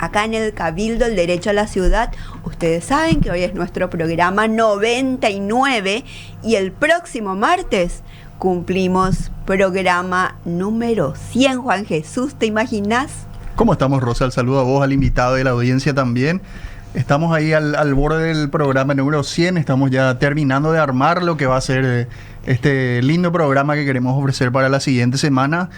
acá en el Cabildo, el Derecho a la Ciudad. Ustedes saben que hoy es nuestro programa 99 y el próximo martes cumplimos programa número 100. Juan Jesús, ¿te imaginas? ¿Cómo estamos, Rosa? El saludo a vos, al invitado y a la audiencia también. Estamos ahí al borde del programa número 100. Estamos ya terminando de armar lo que va a ser este lindo programa que queremos ofrecer para la siguiente semana.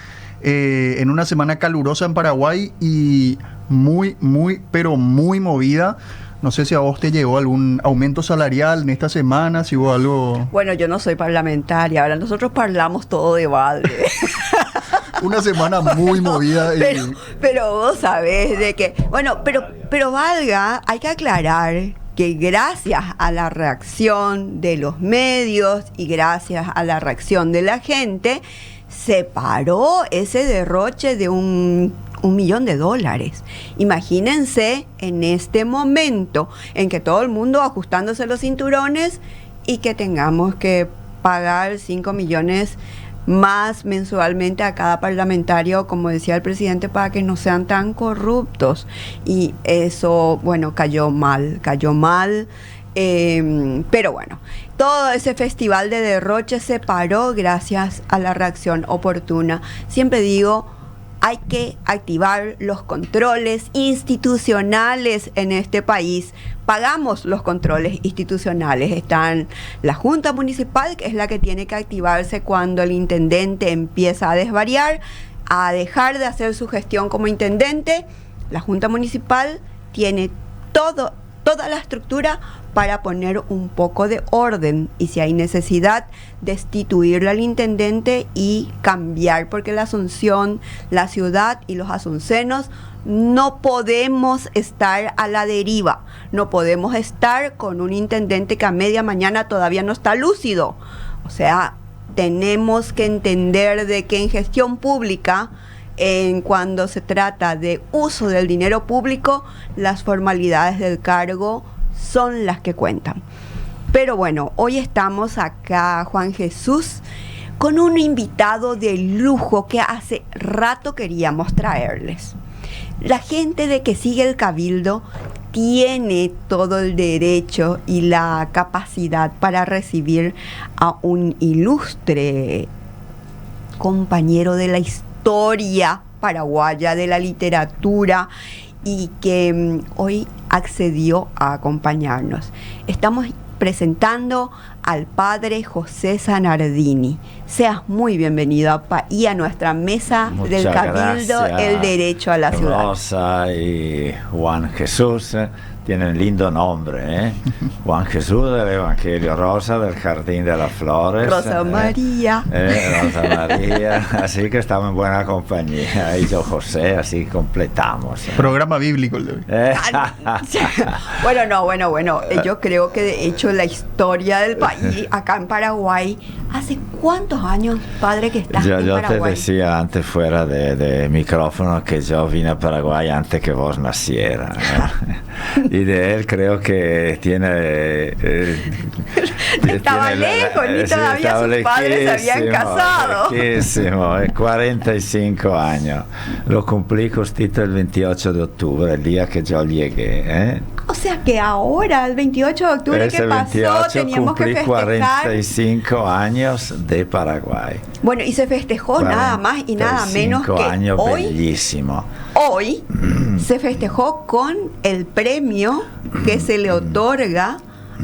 En una semana calurosa en Paraguay y muy movida. No sé si a vos te llegó algún aumento salarial en esta semana, si hubo algo... Bueno, yo no soy parlamentaria, ahora nosotros parlamos todo de balde. Una semana muy movida. Pero vos sabés de que... Bueno, pero valga, hay que aclarar que gracias a la reacción de los medios y gracias a la reacción de la gente, se paró ese derroche de $1 millón. Imagínense en este momento en que todo el mundo ajustándose los cinturones y que tengamos que pagar 5 millones más mensualmente a cada parlamentario, como decía el presidente, para que no sean tan corruptos. Y eso, bueno, cayó mal. Pero bueno, todo ese festival de derroche se paró gracias a la reacción oportuna. Siempre digo, hay que activar los controles institucionales en este país. Pagamos los controles institucionales. Está la Junta Municipal, que es la que tiene que activarse cuando el intendente empieza a desvariar, a dejar de hacer su gestión como intendente. La Junta Municipal tiene toda la estructura para poner un poco de orden y si hay necesidad destituirle al intendente y cambiar, porque la Asunción, la ciudad y los asuncenos no podemos estar a la deriva, no podemos estar con un intendente que a media mañana todavía no está lúcido. O sea, tenemos que entender de que en gestión pública, cuando se trata de uso del dinero público, las formalidades del cargo son las que cuentan. Pero bueno, hoy estamos acá, Juan Jesús, con un invitado de lujo que hace rato queríamos traerles. La gente de que sigue el Cabildo tiene todo el derecho y la capacidad para recibir a un ilustre compañero de la historia paraguaya, de la literatura, y que hoy accedió a acompañarnos. Estamos presentando al padre José Zanardini. Seas muy bienvenido y a nuestra mesa del Cabildo, el Derecho a la Ciudad. Rosa y Juan Jesús tienen lindo nombre, ¿eh? Juan Jesús del Evangelio, Rosa del Jardín de las Flores, Rosa María. Rosa María, así que estamos en buena compañía. Y yo José, así completamos. Programa bíblico el de hoy. Bueno, yo creo que de hecho la historia del país acá en Paraguay, ¿hace cuántos años, padre, que estás en yo Paraguay? Te decía antes fuera de micrófono que yo vine a Paraguay antes que vos nacieras, ¿no? Y de él creo que tiene... Estaba lejos, ni todavía sus padres se habían casado. Lejísimo, 45 años. Lo cumplí justito el 28 de octubre, el día que yo llegué, ¿eh? O sea que ahora, el 28 de octubre que pasó, teníamos que festejar. 45 años de Paraguay. Bueno, y se festejó nada más y nada menos que años hoy. Bellísimo. Hoy se festejó con el premio que se le otorga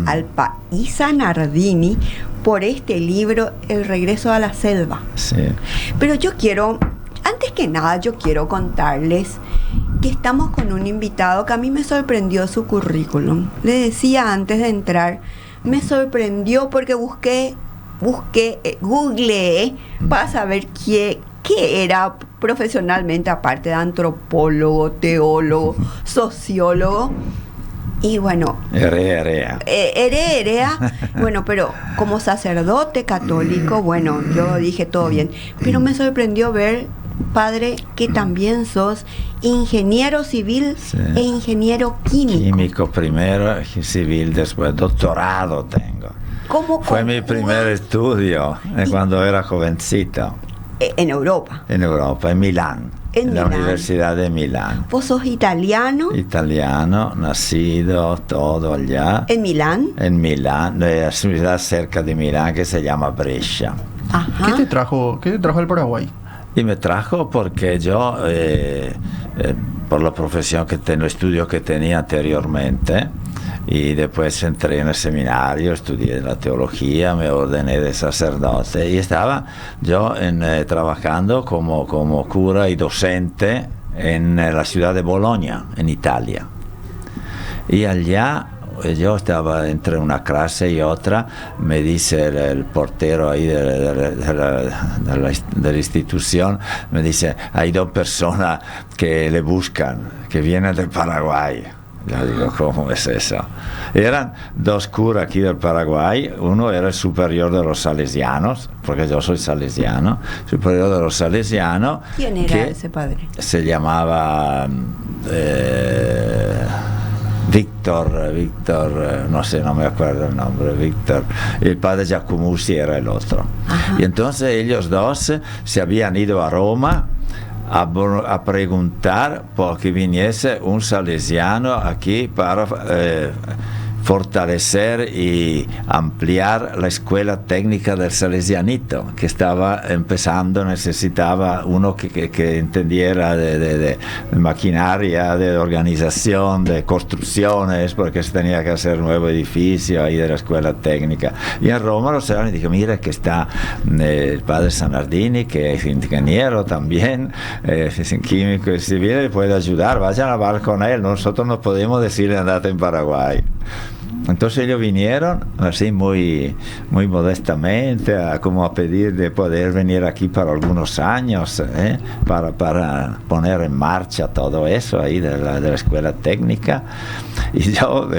al país Zanardini por este libro, El regreso a la selva. Sí. Pero antes que nada, yo quiero contarles que estamos con un invitado que a mí me sorprendió su currículum. Le decía antes de entrar, me sorprendió porque googleé para saber qué era profesionalmente, aparte de antropólogo, teólogo, sociólogo. Y bueno, Herea. Bueno, pero como sacerdote católico, bueno, yo dije todo bien. Pero me sorprendió ver, padre, que también sos ingeniero civil, sí, e ingeniero químico. Químico primero, civil después, doctorado tengo. ¿Cómo fue mi primer estudio cuando era jovencito? En Europa. En Europa, en Milán. En la Milán. Universidad de Milán. ¿Vos sos italiano? Italiano, nacido, todo allá. ¿En Milán? En Milán, una ciudad cerca de Milán que se llama Brescia. Ajá. ¿Qué te trajo al Paraguay? Y me trajo porque yo, por la profesión que tengo, estudio que tenía anteriormente, y después entré en el seminario, estudié la teología, me ordené de sacerdote y estaba yo trabajando como cura y docente en la ciudad de Bolonia, en Italia. Y allá yo estaba entre una clase y otra, me dice el portero ahí de la institución, me dice, hay dos personas que le buscan, que vienen del Paraguay. Yo digo, ¿cómo es eso? Eran dos curas aquí del Paraguay, uno era el superior de los salesianos, porque yo soy salesiano, superior de los salesianos. ¿Quién era ese padre? Se llamaba Víctor, no sé, no me acuerdo el nombre, Víctor, el padre Giacomusi era el otro. Ajá. Y entonces ellos dos se habían ido a Roma a preguntar porque viniese un salesiano aquí para fortalecer y ampliar la escuela técnica del salesianito que estaba empezando, necesitaba uno que entendiera de maquinaria, de organización, de construcciones, porque se tenía que hacer un nuevo edificio ahí de la escuela técnica. Y en Roma lo saben y dijo, mira que está el padre Sanardini, que es ingeniero también, es químico y civil, puede ayudar, vayan a hablar con él, nosotros no podemos decirle andate en Paraguay. Entonces ellos vinieron así muy modestamente como a pedir de poder venir aquí para algunos años, para poner en marcha todo eso ahí de la escuela técnica. Y yo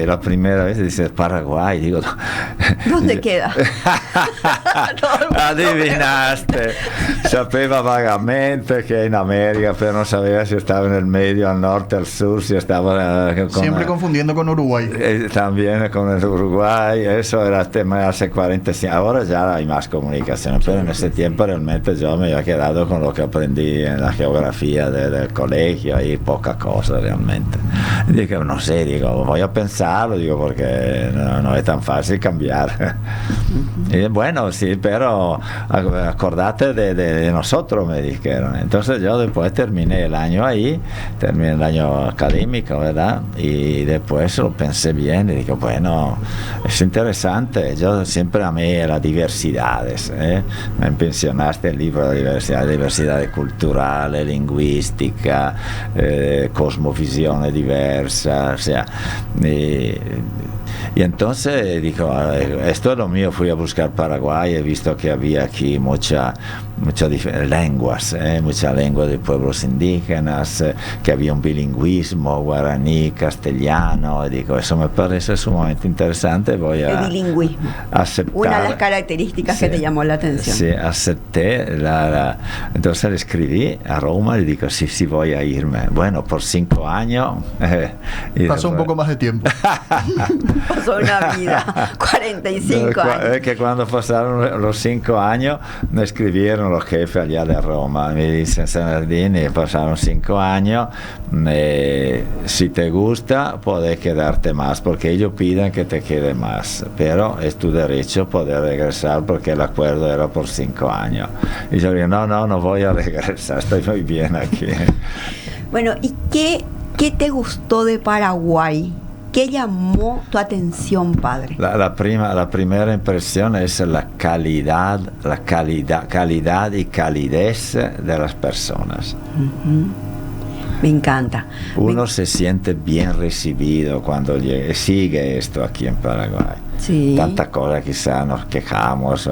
la primera vez dice Paraguay, digo, ¿dónde queda? Adivinaste, sapeva vagamente que en América, pero no sabía si estaba en el medio, al norte, al sur, si estaba siempre confundiendo con Uruguay. También con el Uruguay, eso era el tema hace 45, ahora ya hay más comunicación, pero en ese tiempo realmente yo me había quedado con lo que aprendí en la geografía del colegio, y poca cosa realmente. Y digo, no sé, digo, voy a pensarlo, digo, porque no es tan fácil cambiar. Y bueno, sí, pero acordate de nosotros, me dijeron. Entonces yo después terminé el año ahí, terminé el año académico, ¿verdad? Y después lo pensé bien y dije, bueno, es interesante. Yo siempre amé las diversidades, ¿eh? Me mencionaste el libro de diversidad cultural, lingüística, cosmovisión diversa, o sea, y entonces dijo, esto es lo mío, fui a buscar Paraguay, he visto que había aquí muchas lenguas, mucha lengua de pueblos indígenas, que había un bilingüismo, guaraní, castellano, y digo, eso me parece sumamente interesante, voy a... El bilingüismo, aceptar, una de las características que te llamó la atención. Sí, acepté, entonces le escribí a Roma y digo, sí, voy a irme. Bueno, por 5 años... y pasó un poco más de tiempo. Pasó una vida, 45 años. Es que cuando pasaron los 5 años, me escribieron los jefes allá de Roma, me dicen, Sanardini, pasaron 5 años, si te gusta, puedes quedarte más, porque ellos piden que te quede más, pero es tu derecho poder regresar, porque el acuerdo era por 5 años. Y yo digo, no voy a regresar, estoy muy bien aquí. Bueno, ¿y qué te gustó de Paraguay? ¿Qué llamó tu atención, padre? La primera impresión es la calidad y calidez de las personas. Uh-huh. Me encanta. Uno se siente bien recibido cuando sigue esto aquí en Paraguay. Sí. Tantas cosas quizás nos quejamos,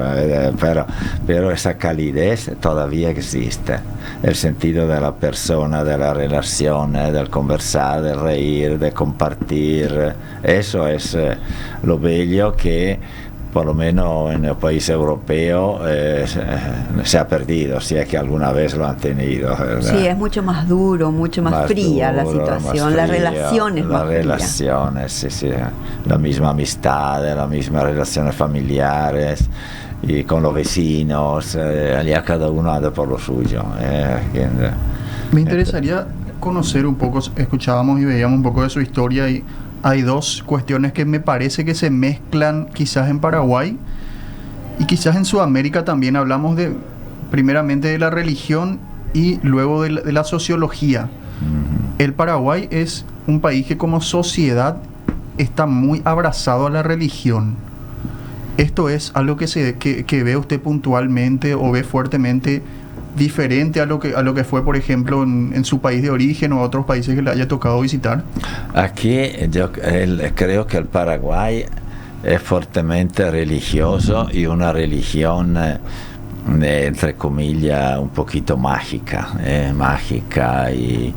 pero esa calidez todavía existe. El sentido de la persona, de la relación, del conversar, de reír, de compartir. Eso es lo bello que por lo menos en el país europeo se ha perdido, si es que alguna vez lo han tenido, ¿verdad? Sí, es mucho más duro, mucho más fría la situación, las relaciones más frías. Las relaciones, sí, la misma amistad, las mismas relaciones familiares, y con los vecinos, allá cada uno anda por lo suyo. Me interesaría conocer un poco, escuchábamos y veíamos un poco de su historia y hay dos cuestiones que me parece que se mezclan quizás en Paraguay y quizás en Sudamérica también. Hablamos de, primeramente de la religión y luego de la sociología. El Paraguay es un país que como sociedad está muy abrazado a la religión. ¿Esto es algo que ve usted puntualmente o ve fuertemente diferente a lo que fue, por ejemplo, en su país de origen o a otros países que le haya tocado visitar? Aquí yo creo que el Paraguay es fuertemente religioso y una religión entre comillas un poquito mágica y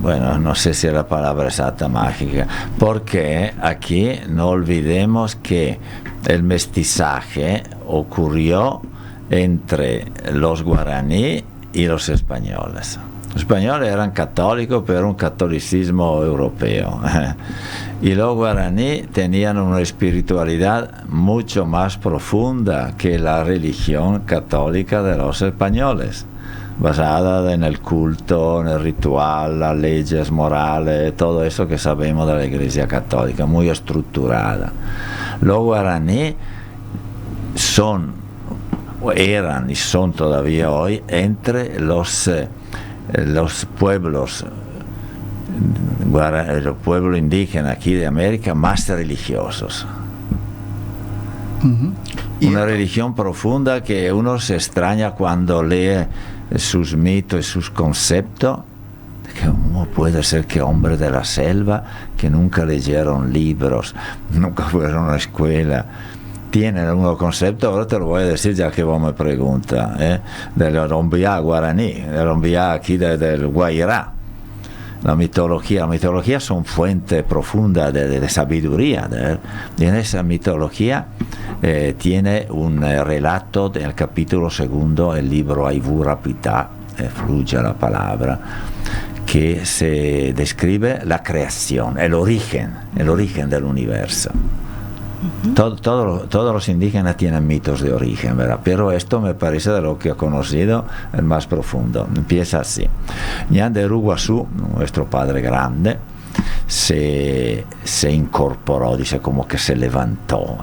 bueno, no sé si es la palabra exacta mágica, porque aquí no olvidemos que el mestizaje ocurrió entre los guaraní y los españoles. Los españoles eran católicos, pero un catolicismo europeo. Y los guaraní tenían una espiritualidad mucho más profunda que la religión católica de los españoles, basada en el culto, en el ritual, las leyes morales, todo eso que sabemos de la Iglesia Católica, muy estructurada. Los guaraní eran y son todavía hoy entre los pueblos el pueblo indígena aquí de América más religiosos. Una religión profunda que uno se extraña cuando lee sus mitos y sus conceptos. ¿Cómo puede ser que hombres de la selva, que nunca leyeron libros, nunca fueron a la escuela, tienen un concepto? Ahora te lo voy a decir ya que vos me preguntas, del Rombiá guaraní, del Rombiá aquí del Guairá. La mitología son fuente profunda de sabiduría, y en esa mitología tiene un relato del capítulo 2 del libro Aivura Pitá, fluye la palabra, que se describe la creación, el origen del universo. Todos los indígenas tienen mitos de origen, ¿verdad? Pero esto me parece de lo que he conocido el más profundo. Empieza así. Ñan de Uruguazú, nuestro padre grande, se incorporó, dice, como que se levantó,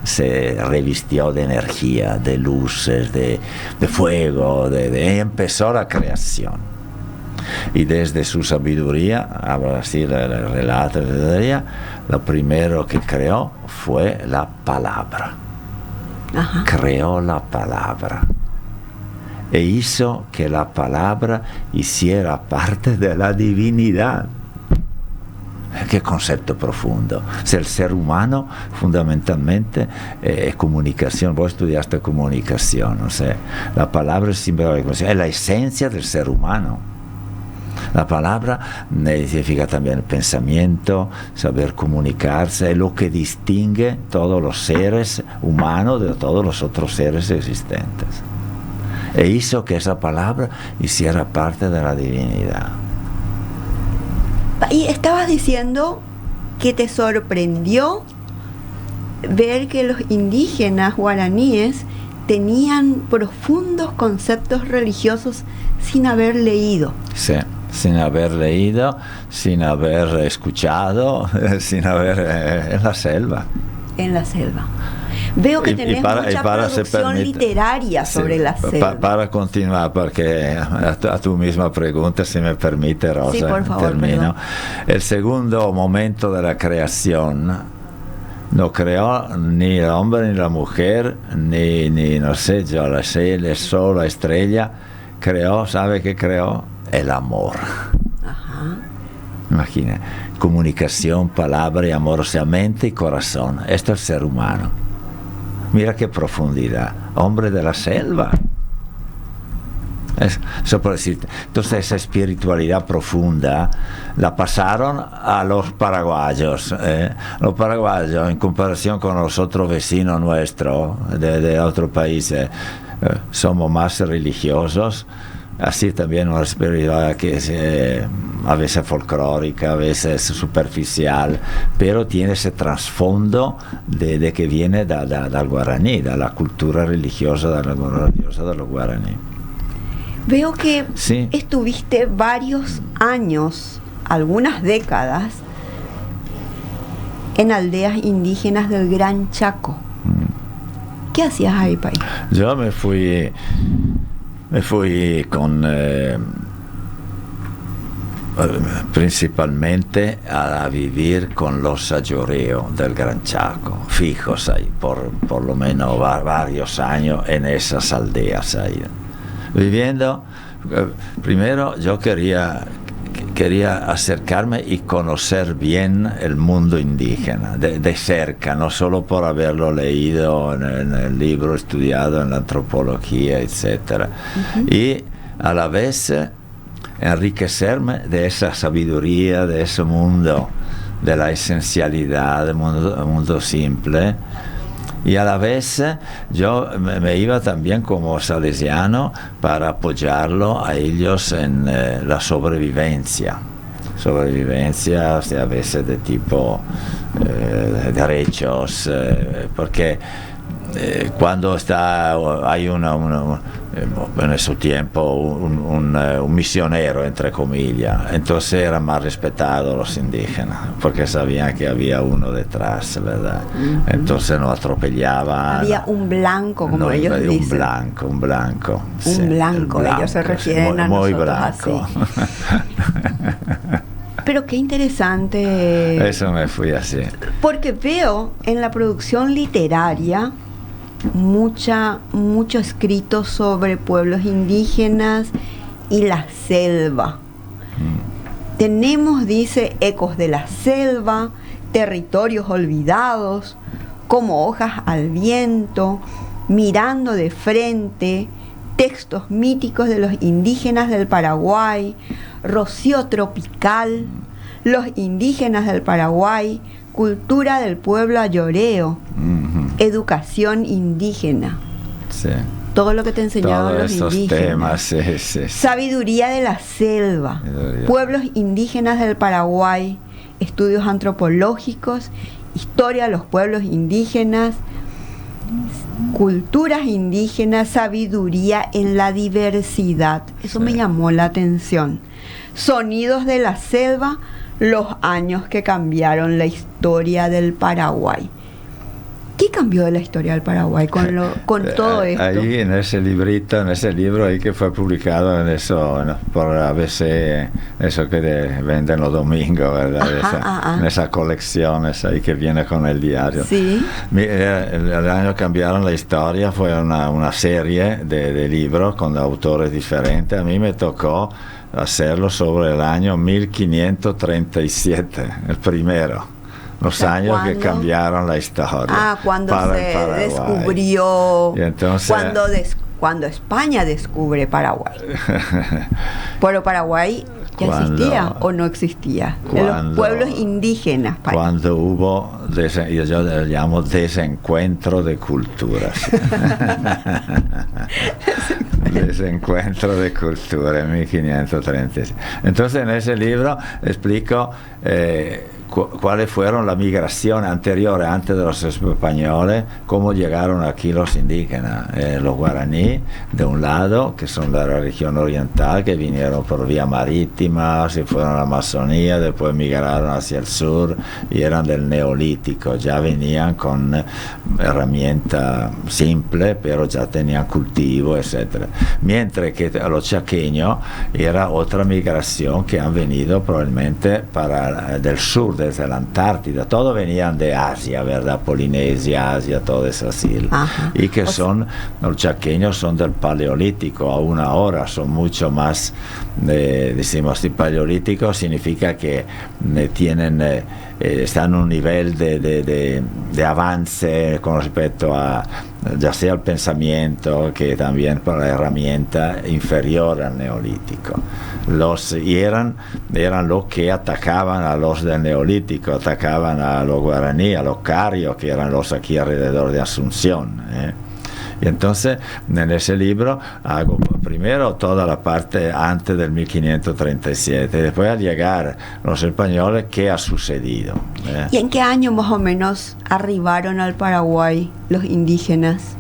se revistió de energía, de luces, de fuego, y empezó la creación. Y desde su sabiduría, habla así el relato de ella, lo primero que creó fue la palabra. Ajá. Creó la palabra e hizo que la palabra hiciera parte de la divinidad. Qué concepto profundo. O sea, el ser humano fundamentalmente es comunicación. Vos estudiaste comunicación, o sea, la palabra es la esencia del ser humano. La palabra significa también el pensamiento, saber comunicarse, es lo que distingue todos los seres humanos de todos los otros seres existentes. E hizo que esa palabra hiciera parte de la divinidad. Y estabas diciendo que te sorprendió ver que los indígenas guaraníes tenían profundos conceptos religiosos sin haber leído. Sí. Sin haber leído, sin haber escuchado, sin haber en la selva. En la selva. Veo que tenés mucha producción literaria sobre la selva. Para continuar, porque a tu misma pregunta, si me permite, Rosa, sí, por favor, termino. Perdón. El segundo momento de la creación no creó ni el hombre ni la mujer, ni no sé yo, el sol, la estrella. Creó, ¿sabe qué creó? El amor. Ajá. Imagina, comunicación, palabra y amor, o sea, mente y corazón. Esto es el ser humano. Mira qué profundidad. Hombre de la selva. Eso por decir. Entonces esa espiritualidad profunda la pasaron a los paraguayos. Los paraguayos, en comparación con los otros vecinos nuestros de otros países, somos más religiosos. Así también una espiritualidad que es a veces folclórica, a veces superficial, pero tiene ese trasfondo de que viene del guaraní, de la cultura religiosa de los guaraní. Veo que Sí. estuviste varios años, algunas décadas, en aldeas indígenas del Gran Chaco. ¿Qué hacías ahí, Pai? Yo me fui con principalmente a vivir con los ayoreo del Gran Chaco, fijos ahí, por lo menos varios años en esas aldeas ahí. Viviendo, primero yo quería acercarme y conocer bien el mundo indígena, de cerca, no solo por haberlo leído en el libro, estudiado en la antropología, etc. Y a la vez enriquecerme de esa sabiduría, de ese mundo, de la esencialidad, del mundo simple. Y a la vez yo me iba también como salesiano para apoyarlo a ellos en la sobrevivencia, o sea, a veces de tipo derechos, porque cuando hay en ese tiempo un misionero, entre comillas, entonces eran más respetados los indígenas, porque sabían que había uno detrás, ¿verdad? Entonces no atropellaban. Había un blanco, como ellos dicen. Un blanco. Sí, un blanco, ellos se refieren muy, a muy nosotros blanco. Así. Pero qué interesante. Eso me fui así. Porque veo en la producción literaria mucho escrito sobre pueblos indígenas y la selva. Tenemos, dice, ecos de la selva, territorios olvidados, como hojas al viento, mirando de frente, textos míticos de los indígenas del Paraguay, rocío tropical, los indígenas del Paraguay, cultura del pueblo ayoreo, educación indígena. Sí. Todo lo que te enseñaron todos los esos indígenas. Temas, sí. Sabiduría de la selva, pueblos indígenas del Paraguay, estudios antropológicos, historia de los pueblos indígenas, culturas indígenas, sabiduría en la diversidad. Eso me llamó la atención. Sonidos de la selva, los años que cambiaron la historia del Paraguay. ¿Qué cambió de la historia del Paraguay con todo esto? Ahí en ese libro ahí que fue publicado en eso, ¿no? Por ABC, eso que venden los domingos, ¿verdad? En esa colección esa ahí que viene con el diario. Sí. El año que cambiaron la historia fue una serie de libros con autores diferentes. A mí me tocó hacerlo sobre el año 1537, el primero. Los años que cambiaron la historia. Cuando se descubrió, entonces, cuando España descubre Paraguay. Pero Paraguay ya existía o no existía. Los pueblos indígenas. Cuando hubo, yo le llamo desencuentro de culturas. Desencuentro de cultura en 1536. Entonces en ese libro explico cuáles fueron la migración anterior, antes de los españoles, cómo llegaron aquí los indígenas, los guaraní de un lado, que son de la región oriental, que vinieron por vía marítima, se fueron a la Amazonía, después migraron hacia el sur y eran del neolítico, ya venían con herramienta simple, pero ya tenían cultivo, etcétera. Mientras que a los chaqueños era otra migración que han venido probablemente del sur, desde la Antártida, todos venían de Asia, ¿verdad? Polinesia, Asia, todo eso así. Y que los chaqueños son del Paleolítico, aún ahora son mucho más, decimos, el Paleolítico significa que están en un nivel de avance con respecto a ya sea el pensamiento que también por la herramienta inferior al neolítico. Eran los que atacaban a los del neolítico, atacaban a los guaraní, a los carios, que eran los aquí alrededor de Asunción. Y entonces en ese libro hago primero toda la parte antes del 1537, después al llegar los españoles, ¿qué ha sucedido? ¿Y en qué año más o menos arribaron al Paraguay los indígenas?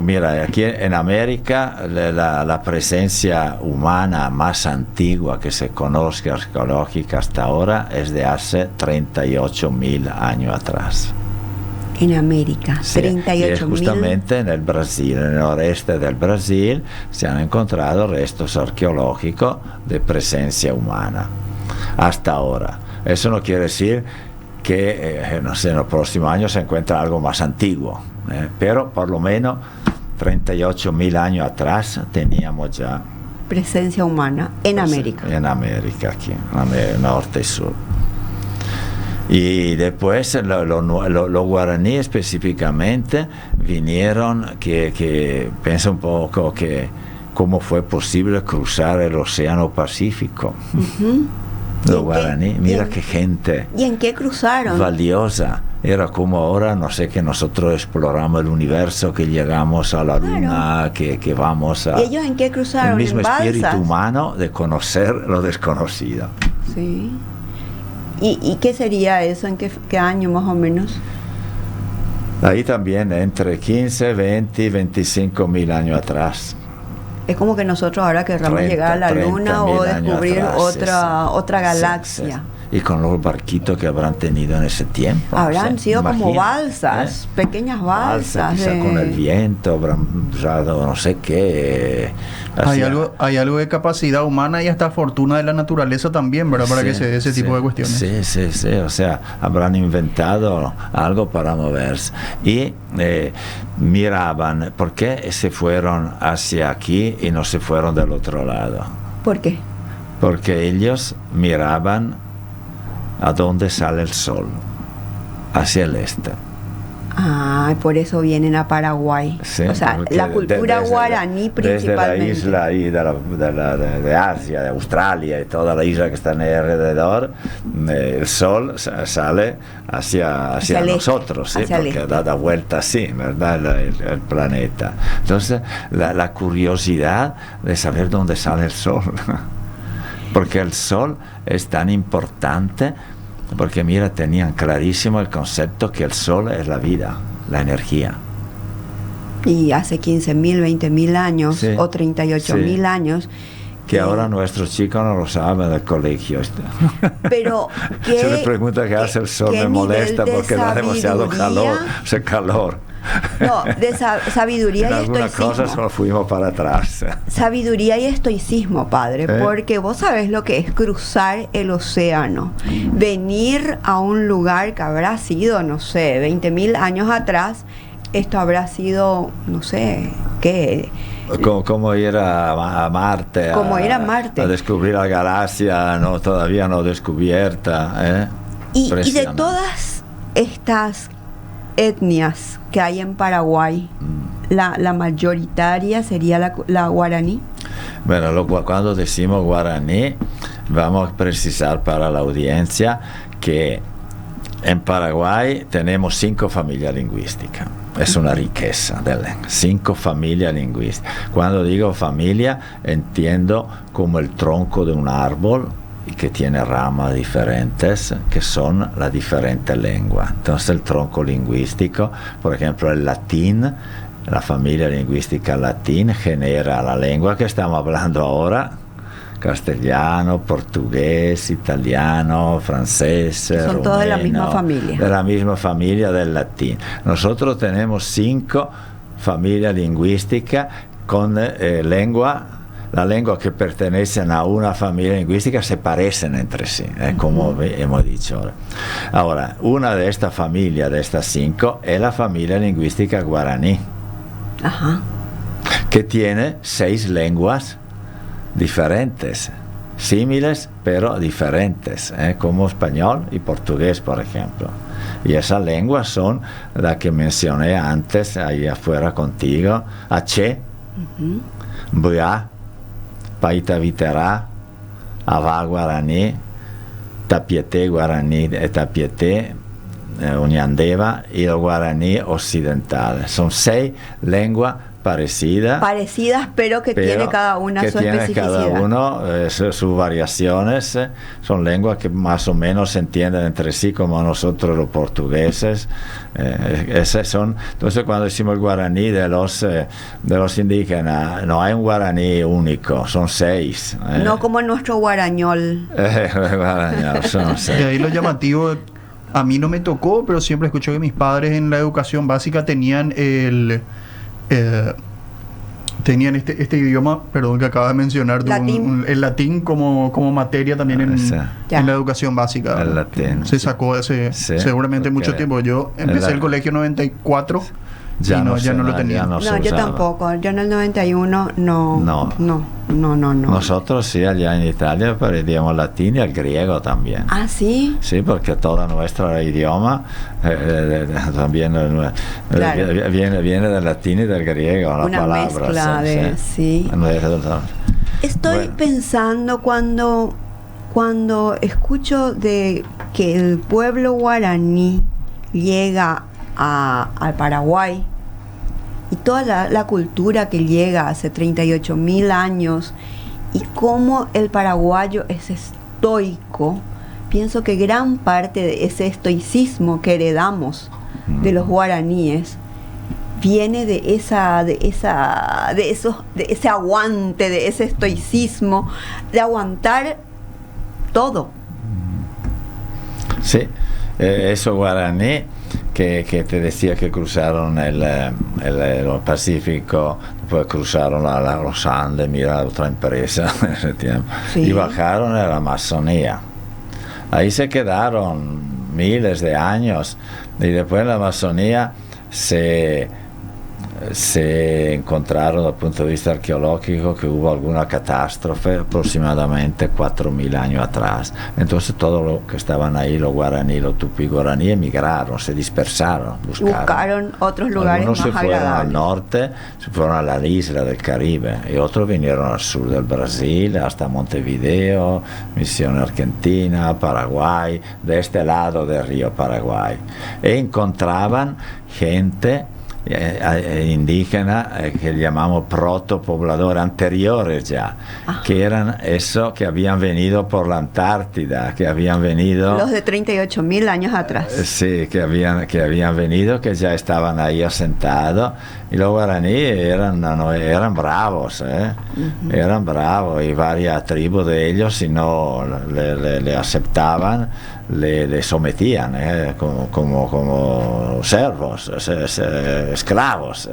Mira, aquí en América la presencia humana más antigua que se conozca arqueológica hasta ahora es de hace 38.000 años atrás. En América, Sí, 38.000. y es justamente en el Brasil, en el noreste del Brasil, se han encontrado restos arqueológicos de presencia humana. Hasta ahora. Eso no quiere decir que, no sé, en los próximos años se encuentra algo más antiguo, pero por lo menos 38.000 años atrás teníamos ya Presencia humana en América. En América, aquí, en norte y sur. Y después los guaraníes específicamente vinieron, que piensa un poco que cómo fue posible cruzar el Océano Pacífico. Ujú. Los guaraníes, mira qué gente ¿Y en qué cruzaron? valiosa. Era como ahora, no sé, que nosotros exploramos el universo, que llegamos a la luna, que vamos a... ¿Y ellos en qué cruzaron? El mismo ¿En espíritu balsas? humano de conocer lo desconocido. Sí. ¿Y qué sería eso? ¿En qué año más o menos? Ahí también entre 15, 20 y 25.000 años atrás. Es como que nosotros ahora querramos 30, llegar a la luna o 30.000 años descubrir atrás, otra sí, galaxia. sí. Y con los barquitos que habrán tenido en ese tiempo. Habrán sido como imagina, balsas, pequeñas balsas. quizá con el viento, habrán usado no sé qué. Hay algo de capacidad humana y hasta fortuna de la naturaleza también, ¿verdad? Para que se dé ese tipo de cuestiones. Sí, o sea, habrán inventado algo para moverse. Y miraban, ¿por qué se fueron hacia aquí y no se fueron del otro lado? ¿Por qué? Porque ellos miraban a dónde sale el sol, hacia el este. Ah, por eso vienen a Paraguay. Sí, o sea, la cultura guaraní principalmente. Desde la isla ahí de Asia, de Australia y toda la isla que está alrededor, el sol sale hacia nosotros, ¿sí? Porque da vuelta así, ¿verdad? El planeta. Entonces, la curiosidad de saber dónde sale el sol. Porque el sol es tan importante, porque mira, tenían clarísimo el concepto que el sol es la vida, la energía. Y hace 15.000, 20.000 años, Sí, o 38.000 años. Que ahora nuestros chicos no lo saben del colegio. Pero ¿qué, se les pregunta qué hace el sol, me molesta porque da demasiado calor. No, de sabiduría en y algunas estoicismo. cosas nos fuimos para atrás. Sabiduría y estoicismo, padre, porque vos sabés lo que es cruzar el océano, venir a un lugar que habrá sido, no sé, 20.000 años atrás, esto habrá sido, no sé, ¿qué? Como ir a Marte, a descubrir la galaxia todavía no descubierta. Y de todas estas etnias que hay en Paraguay, la mayoritaria sería la guaraní. Bueno, cuando decimos guaraní, vamos a precisar para la audiencia que en Paraguay tenemos 5 familias lingüísticas. Es una riqueza de 5 familias lingüísticas. Cuando digo familia, entiendo como el tronco de un árbol y que tiene ramas diferentes, que son las diferentes lenguas. Entonces el tronco lingüístico, por ejemplo el latín, la familia lingüística latín genera la lengua que estamos hablando ahora, castellano, portugués, italiano, francés, son todos de la misma familia. De la misma familia del latín. Nosotros tenemos 5 familias lingüísticas con la lengua que pertenecen a una familia lingüística se parecen entre sí, como hemos dicho ahora. Ahora, una de estas familias, de estas 5, es la familia lingüística guaraní, que tiene 6 lenguas diferentes, similares pero diferentes, como español y portugués, por ejemplo. Y esas lenguas son las que mencioné antes, ahí afuera contigo: Aché, Buá, Paita Viterá, Avá guaraní, Tapieté guaraní, Tapieté, Uñandeva y el guaraní occidental. Son 6 lenguas parecidas, pero que tiene cada una que su tiene especificidad. cada uno sus variaciones. Son lenguas que más o menos se entienden entre sí, como nosotros los portugueses. Esas son. Entonces, cuando decimos el guaraní de los indígenas, no hay un guaraní único, son 6. No como nuestro guarañol. Guarañol, son 6. Y ahí lo llamativo, a mí no me tocó, pero siempre escucho que mis padres en la educación básica tenían tenían este idioma, perdón, que acabas de mencionar, Latín. el latín como materia también en la educación básica. El latín. Se sacó hace seguramente mucho tiempo. Yo empecé el colegio en 94 ya y no lo tenía. No, yo tampoco. Yo en el 91 no. Nosotros sí, allá en Italia aprendíamos latín y el griego también. ¿Ah, sí? Sí, porque todo nuestro idioma también Claro. viene del latín y del griego. Una mezcla de... Sí. Estoy pensando cuando escucho de que el pueblo guaraní llega al Paraguay y toda la cultura que llega hace 38.000 años y cómo el paraguayo es estoico, pienso que gran parte de ese estoicismo que heredamos de los guaraníes viene de ese aguante, de ese estoicismo, de aguantar todo. Sí, eso guaraní que te decía que cruzaron el Pacífico, después cruzaron los Andes, mira otra empresa en ese tiempo, sí. Y bajaron a la Amazonía. Ahí se quedaron miles de años y después en la Amazonía se encontraron desde el punto de vista arqueológico que hubo alguna catástrofe aproximadamente 4.000 años atrás. Entonces todos los que estaban ahí, los guaraní, los tupí guaraní, emigraron, se dispersaron, buscaron otros lugares algunos más se fueron agradables. al norte, se fueron a la isla del Caribe y otros vinieron al sur del Brasil hasta Montevideo, Misión Argentina, Paraguay, de este lado del río Paraguay, e encontraban gente indígena que llamamos protopobladores anteriores ya, que eran eso, que habían venido por la Antártida, que habían venido los de 38.000 años atrás. Sí, que habían venido, que ya estaban ahí asentados, y los guaraní eran bravos, eran bravos, y varias tribus de ellos, si no le aceptaban, le sometían como servos, esclavos,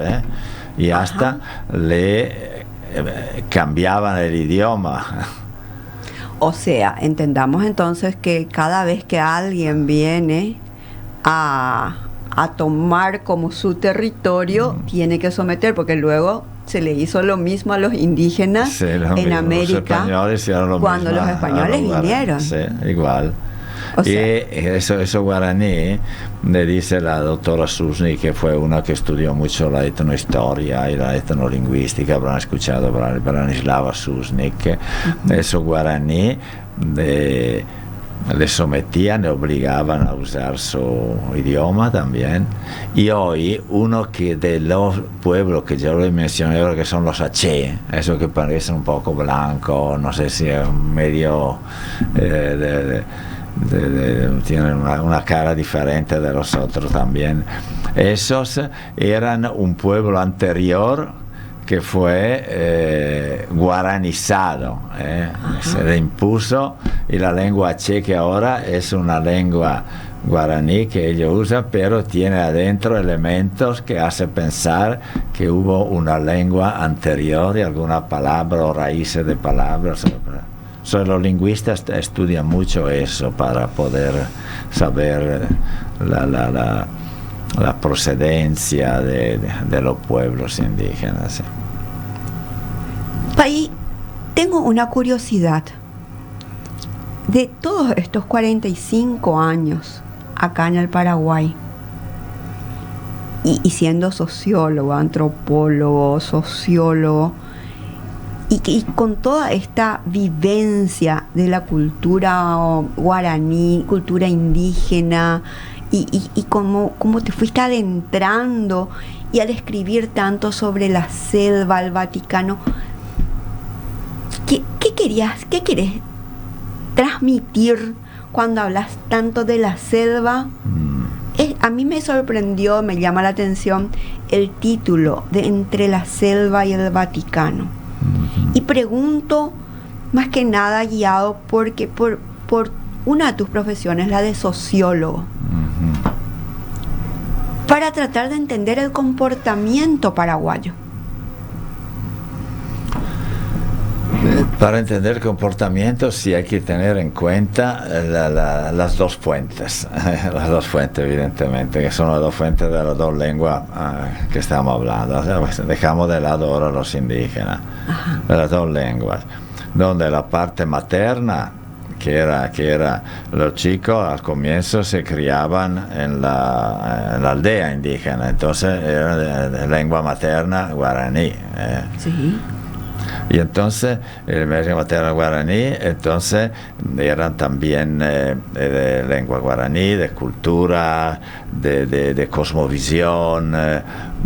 y hasta le cambiaban el idioma. O sea, entendamos entonces que cada vez que alguien viene a tomar como su territorio, tiene que someter, porque luego se le hizo lo mismo a los indígenas en América, cuando los españoles vinieron. Sí, igual. O sea, y eso guaraní, le dice la doctora Susnik, que fue una que estudió mucho la etnohistoria y la etnolingüística, habrán escuchado Branislava Susnik, eso guaraní le sometían, le obligaban a usar su idioma también. Y hoy uno que de los pueblos que yo le mencioné ahora, que son los H, eso que parecen un poco blanco, no sé si es medio tienen una cara diferente de los otros también. Esos eran un pueblo anterior que fue guaranizado, se le impuso, y la lengua che, que ahora es una lengua guaraní que ellos usan, pero tiene adentro elementos que hacen pensar que hubo una lengua anterior y alguna palabra o raíces de palabras. Los lingüistas estudian mucho eso para poder saber la procedencia de los pueblos indígenas. Ahí tengo una curiosidad. De todos estos 45 años acá en el Paraguay, y siendo sociólogo, antropólogo, sociólogo, y con toda esta vivencia de la cultura guaraní, cultura indígena, y cómo te fuiste adentrando y al escribir tanto sobre la selva, el Vaticano, ¿qué querés transmitir cuando hablas tanto de la selva? A mí me sorprendió, me llama la atención el título de Entre la selva y el Vaticano. Y pregunto, más que nada guiado porque por una de tus profesiones, la de sociólogo, para tratar de entender el comportamiento paraguayo. Para entender el comportamiento sí hay que tener en cuenta las dos fuentes, las dos fuentes evidentemente, que son las dos fuentes de las dos lenguas que estamos hablando. O sea, pues dejamos de lado ahora los indígenas, de las dos lenguas, donde la parte materna, que era los chicos al comienzo se criaban en la aldea indígena, entonces era de lengua materna guaraní. Sí. Y entonces, el lengua materna guaraní, entonces eran también de lengua guaraní, de cultura, de cosmovisión,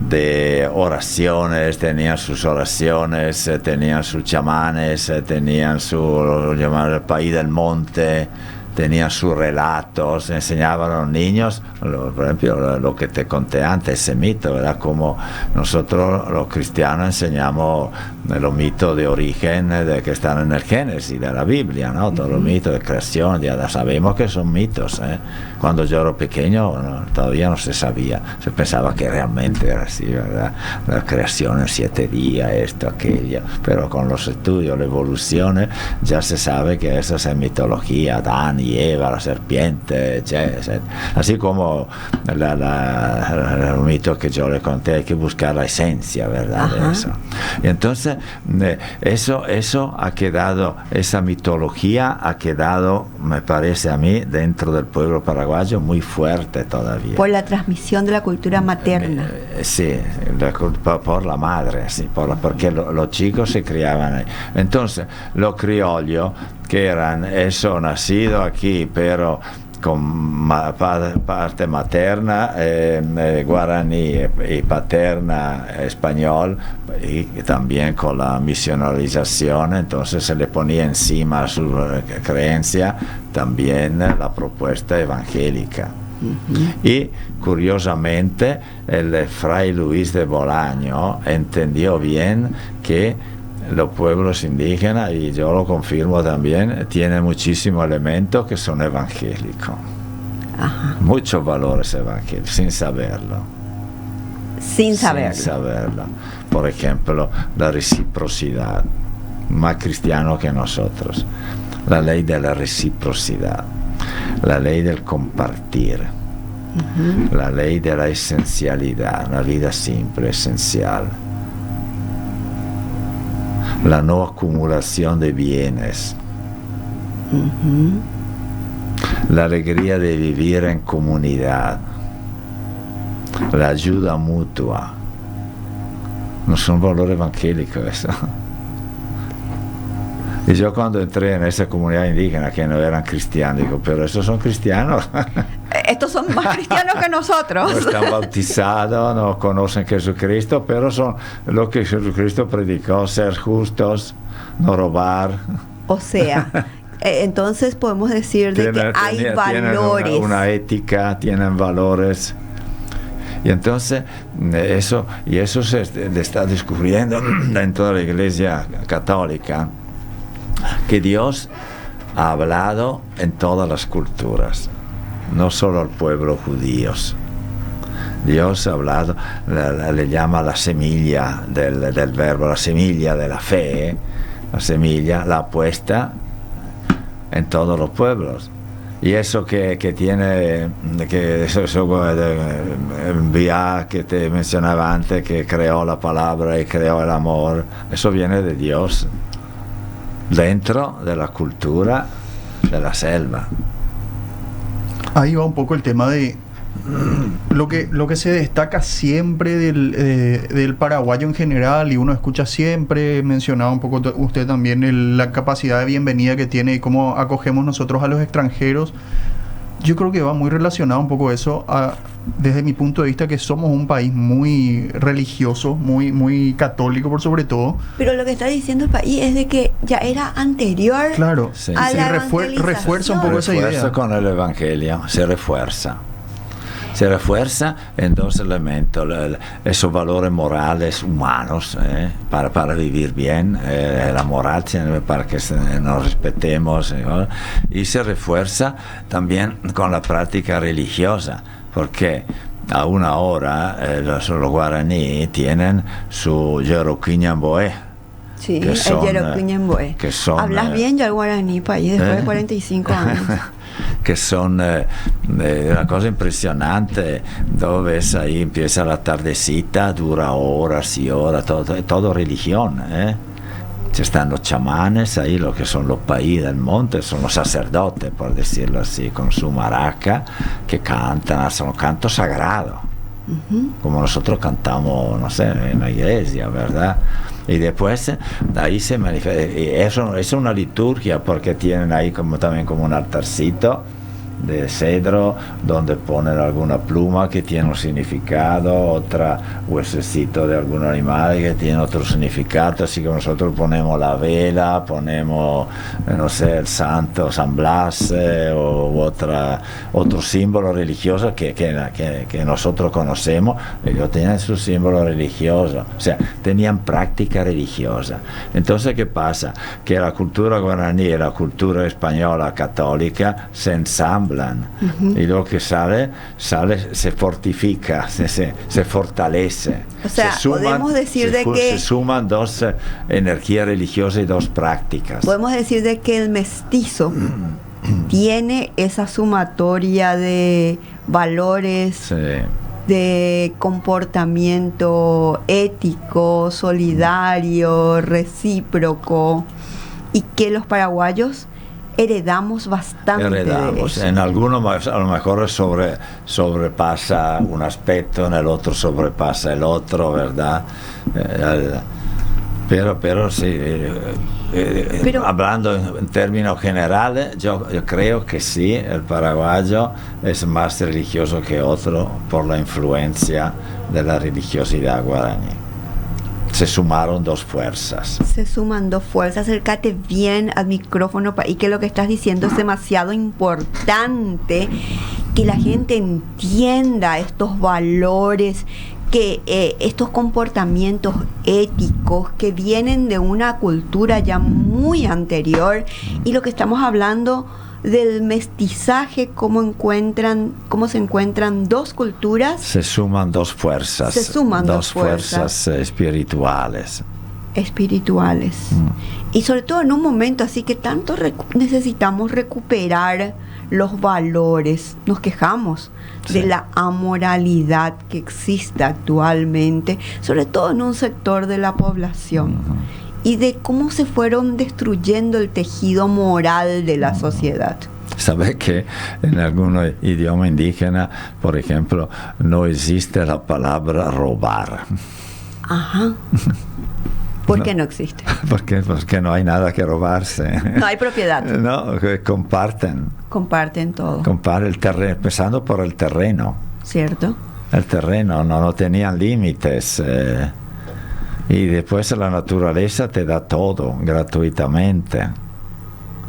de oraciones, tenían sus oraciones, tenían sus chamanes, tenían lo llamaban el país del monte, tenían sus relatos, enseñaban a los niños, por ejemplo, lo que te conté antes, ese mito, ¿verdad? Como nosotros los cristianos enseñamos los mitos de origen que están en el Génesis de la Biblia, ¿no? Todos los mitos de creación, ya sabemos que son mitos, ¿eh? Cuando yo era pequeño todavía no se sabía, se pensaba que realmente era así, ¿verdad? La creación en 7 días, esto, aquello, pero con los estudios, la evolución, ya se sabe que eso es en mitología, Adán y Eva, la serpiente, etc. Así como el mito que yo le conté, hay que buscar la esencia, ¿verdad? De eso. Y entonces eso ha quedado, esa mitología ha quedado, me parece a mí, dentro del pueblo paraguayo muy fuerte todavía. Por la transmisión de la cultura materna. Sí, por la madre, sí, porque los chicos se criaban ahí. Entonces, los criollos, que eran eso, nacido aquí, pero con parte materna guaraní y paterna español, y también con la misionalización, entonces se le ponía encima a su creencia también la propuesta evangélica. Y curiosamente el fray Luis de Bolaño entendió bien que los pueblos indígenas, y yo lo confirmo también, tienen muchísimos elementos que son evangélicos. Muchos valores evangélicos, sin saberlo. Sin saberlo. Por ejemplo, la reciprocidad, más cristiano que nosotros. La ley de la reciprocidad, la ley del compartir, la ley de la esencialidad, una vida simple, esencial. La no acumulación de bienes, la alegría de vivir en comunidad, la ayuda mutua. No son valores evangélicos eso. Y yo cuando entré en esa comunidad indígena que no eran cristianos, digo, pero esos son cristianos. Estos son más cristianos que nosotros. No están bautizados, no conocen Jesucristo, pero son lo que Jesucristo predicó, ser justos, no robar. O sea, entonces podemos decir de que hay valores. Tienen una ética, tienen valores. Y entonces eso se está descubriendo dentro de la Iglesia Católica, que Dios ha hablado en todas las culturas, no solo al pueblo judío. Dios ha hablado, le llama la semilla del verbo, la semilla de la fe, la semilla la ha puesta en todos los pueblos. Y eso que tiene, que eso enviar, que te mencionaba antes, que creó la palabra y creó el amor, eso viene de Dios, dentro de la cultura de la selva. Ahí va un poco el tema de lo que se destaca siempre del paraguayo en general, y uno escucha siempre, mencionaba un poco usted también la capacidad de bienvenida que tiene y cómo acogemos nosotros a los extranjeros, Yo creo que va muy relacionado un poco eso desde mi punto de vista, que somos un país muy religioso, muy católico por sobre todo. Pero lo que está diciendo el país es de que ya era anterior, claro, sí, a sí. la refuerza un poco esa idea. Refuerza con el Evangelio, se refuerza. Se refuerza en dos elementos, esos valores morales humanos para vivir bien, la moral para que nos respetemos, y se refuerza también con la práctica religiosa, porque aún ahora los guaraní tienen su Yeroquiñamboé. Sí, que son, el Yeroquiñamboé. Hablas bien ya el guaraní, país, después de 45 años. Que son una cosa impresionante, dove ves ahí empieza la tardecita, dura horas y horas, todo religión, están los chamanes ahí, lo que son los país del monte, son los sacerdotes, por decirlo así, con su maraca, que cantan, hacen un canto sagrado, como nosotros cantamos, no sé, en la iglesia, ¿verdad? Y después ahí se manifiesta, y eso es una liturgia, porque tienen ahí también como un altarcito de cedro donde ponen alguna pluma que tiene un significado, otra huesecito de algún animal que tiene otro significado, así que nosotros ponemos la vela, ponemos, no sé, el santo San Blas o otro símbolo religioso que nosotros conocemos. Ellos tenían su símbolo religioso, o sea, tenían práctica religiosa. Entonces, ¿qué pasa? Que la cultura guaraní y la cultura española católica se ensamblan. Y lo que sale se fortifica, se fortalece. O sea, podemos decir de que se suman dos energías religiosas y dos prácticas. Podemos decir de que el mestizo tiene esa sumatoria de valores, Sí. de comportamiento ético, solidario, recíproco, y que los paraguayos heredamos bastante de eso. En algunos a lo mejor sobrepasa un aspecto, en el otro sobrepasa el otro, ¿verdad? Pero sí, hablando en términos generales, yo creo que sí, el paraguayo es más religioso que otro por la influencia de la religiosidad guaraní. Se sumaron dos fuerzas. Se suman dos fuerzas. Acércate bien al micrófono y que lo que estás diciendo es demasiado importante, que la gente entienda estos valores, que estos comportamientos éticos que vienen de una cultura ya muy anterior, y lo que estamos hablando del mestizaje, cómo se encuentran dos culturas. Se suman dos fuerzas. Se suman dos fuerzas espirituales. Y sobre todo en un momento así que tanto necesitamos recuperar los valores. Nos quejamos de la amoralidad que existe actualmente, sobre todo en un sector de la población. Y de cómo se fueron destruyendo el tejido moral de la sociedad. ¿Sabes que en algún idioma indígena, por ejemplo, no existe la palabra robar? Ajá. ¿Por qué no existe? Porque no hay nada que robarse. No hay propiedad. No, que comparten. Comparten todo. Comparten el terreno, empezando por el terreno. ¿Cierto? El terreno, no tenían límites. Y después la naturaleza te da todo gratuitamente,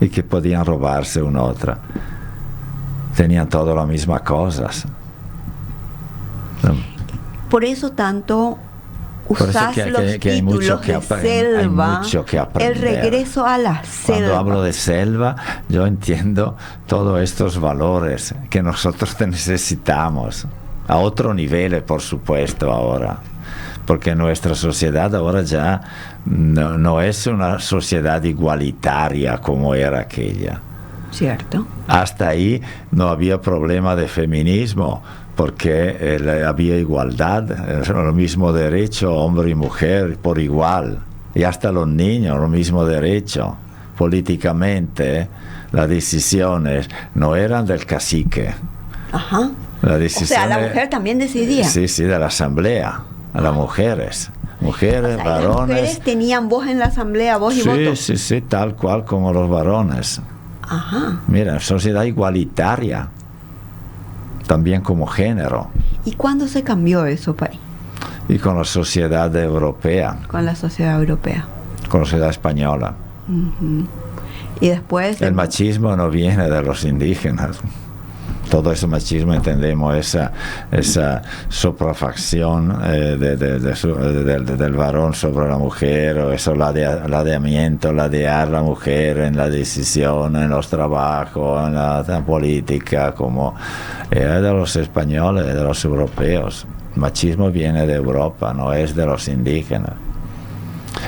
y que podían robarse una otra. Tenían todas las mismas cosas. Por eso tanto usás los títulos de selva, el regreso a la selva. Cuando hablo de selva, yo entiendo todos estos valores que nosotros necesitamos, a otro nivel, por supuesto, ahora. Porque nuestra sociedad ahora ya no es una sociedad igualitaria como era aquella. Cierto. Hasta ahí no había problema de feminismo, porque había igualdad, lo mismo derecho, hombre y mujer por igual, y hasta los niños lo mismo derecho. Políticamente las decisiones no eran del cacique. Ajá. La mujer también decidía. Sí, de la asamblea. A las mujeres, varones. Las mujeres tenían voz en la asamblea, voz y voto. Sí, tal cual como los varones. Ajá. Mira, sociedad igualitaria. también como género. ¿Y cuándo se cambió eso, Pai? Y con la sociedad europea, Con la sociedad europea. con la sociedad española. Ujú. Y después... El machismo no viene de los indígenas. Todo ese machismo entendemos esa soprafacción del varón sobre la mujer, o eso ladeamiento, ladear la mujer en la decisión, en los trabajos, en la política, como era de los españoles, de los europeos. El machismo viene de Europa, no es de los indígenas.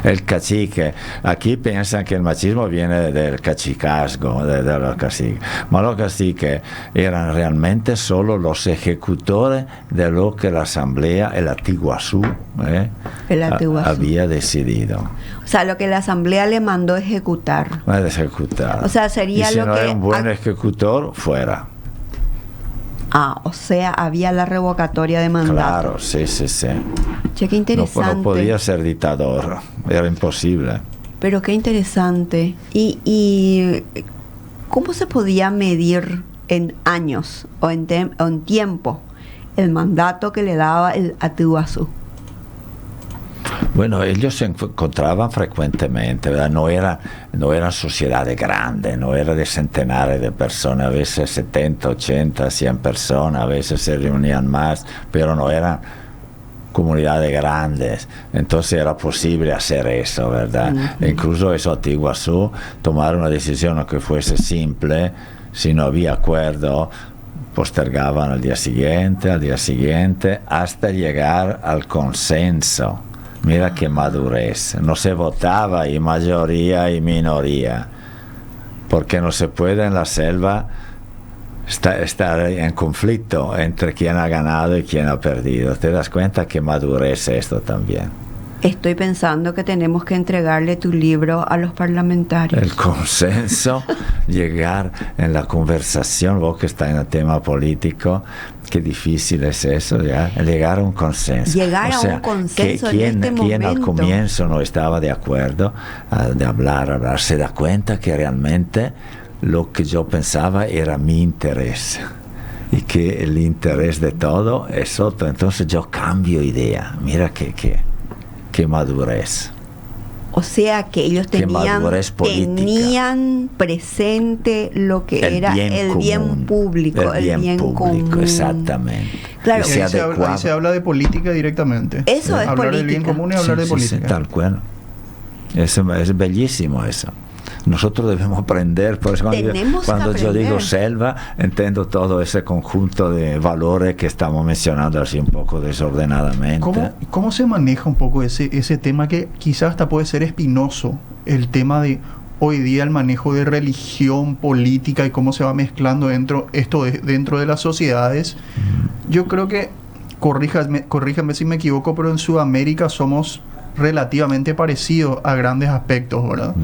El cacique, aquí piensan que el machismo viene del cachicazgo, de los caciques. Pero los caciques eran realmente solo los ejecutores de lo que la asamblea, el Atiguazú, había decidido. O sea, lo que la asamblea le mandó ejecutar. Ejecutar. O sea, sería y si lo no que... era un buen ejecutor, fuera. O sea, había la revocatoria de mandato. Claro, sí. Che, qué interesante. No podía ser dictador, era imposible. Pero qué interesante. ¿Y cómo se podía medir en años o en tiempo el mandato que le daba el Atiguazú? Bueno, ellos se encontraban frecuentemente, ¿verdad? No eran sociedades grandes, no era de centenares de personas, a veces 70, 80, 100 personas, a veces se reunían más, pero no eran comunidades grandes, entonces era posible hacer eso, ¿verdad? Uh-huh. Incluso eso Atiguazú, tomar una decisión aunque fuese simple, si no había acuerdo, postergaban al día siguiente, hasta llegar al consenso. Mira qué madurez, no se votaba y mayoría y minoría, porque no se puede en la selva estar en conflicto entre quien ha ganado y quien ha perdido. ¿Te das cuenta qué madurez es esto también? Estoy pensando que tenemos que entregarle tu libro a los parlamentarios. El consenso, llegar en la conversación, vos que estás en el tema político, qué difícil es eso, ya, llegar a un consenso. Llegar a un consenso en este momento. Quien al comienzo no estaba de acuerdo de hablar, se da cuenta que realmente lo que yo pensaba era mi interés y que el interés de todo es otro. Entonces yo cambio idea. Mira qué madurez. O sea que ellos tenían presente lo que era el bien público, el bien común. Exactamente. Claro. Ahí se habla de política directamente. Eso es hablar política. del bien común y hablar de política. Sí, tal cual. Es bellísimo eso. Nosotros debemos aprender, por eso cuando yo digo selva, entiendo todo ese conjunto de valores que estamos mencionando así un poco desordenadamente. ¿Cómo se maneja un poco ese tema que quizás hasta puede ser espinoso, el tema de hoy día el manejo de religión, política y cómo se va mezclando dentro de las sociedades? Yo creo que, corríjame si me equivoco, pero en Sudamérica somos relativamente parecidos a grandes aspectos, ¿verdad?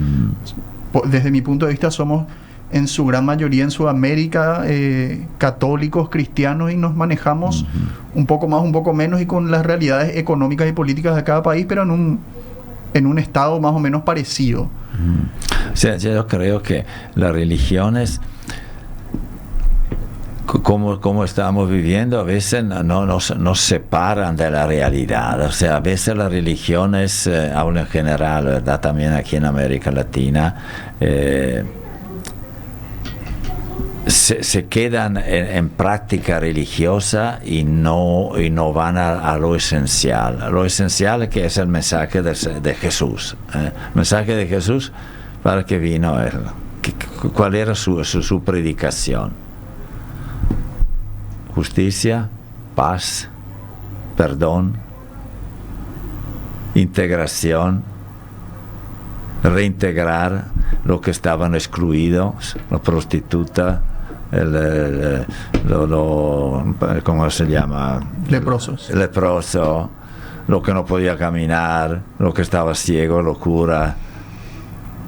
Desde mi punto de vista somos en su gran mayoría en Sudamérica católicos, cristianos, y nos manejamos un poco más, un poco menos y con las realidades económicas y políticas de cada país, pero en un estado más o menos parecido. O sea, yo creo que las religiones, como estamos viviendo, a veces no nos separan de la realidad. O sea, a veces las religiones, hablo en general, ¿verdad? También aquí en América Latina, se quedan en práctica religiosa y no van a lo esencial. Lo esencial que es el mensaje de Jesús. El mensaje de Jesús, para que vino él. ¿Cuál era su predicación? Justicia, paz, perdón, integración, reintegrar lo que estaban excluidos, la prostituta, ¿cómo se llama? Leproso, lo que no podía caminar, lo que estaba ciego, locura,